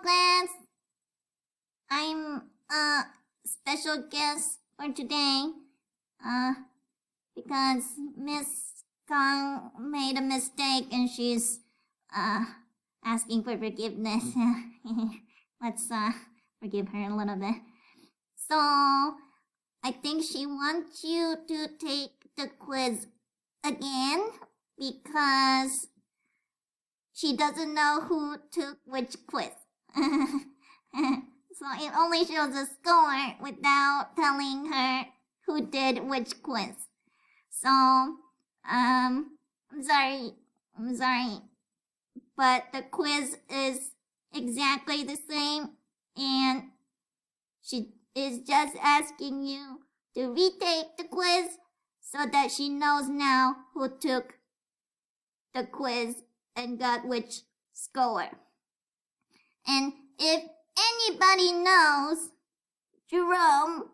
class. I'm a special guest for today. Because Miss Kong made a mistake and she's asking for forgiveness. Let's forgive her a little bit. So I think she wants you to take the quiz again because she doesn't know who took which quiz. So it only shows a score without telling her who did which quiz. So, I'm sorry, but the quiz is exactly the same, and she is just asking you to retake the quiz so that she knows now who took the quiz and got which score. And if anybody knows Jerome,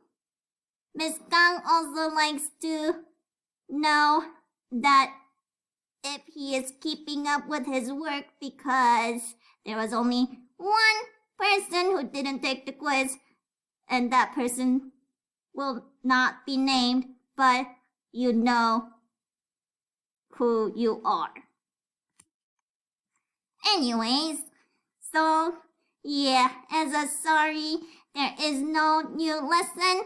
Miss Kang also likes to know that if he is keeping up with his work, because there was only one person who didn't take the quiz, and that person will not be named, but you know who you are. Anyways, so yeah, as a sorry, there is no new lesson.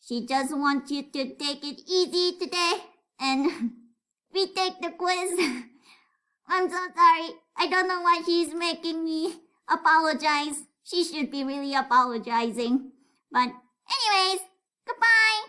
She just wants you to take it easy today and retake the quiz. I'm so sorry. I don't know why she's making me apologize. She should be really apologizing. But anyways, goodbye.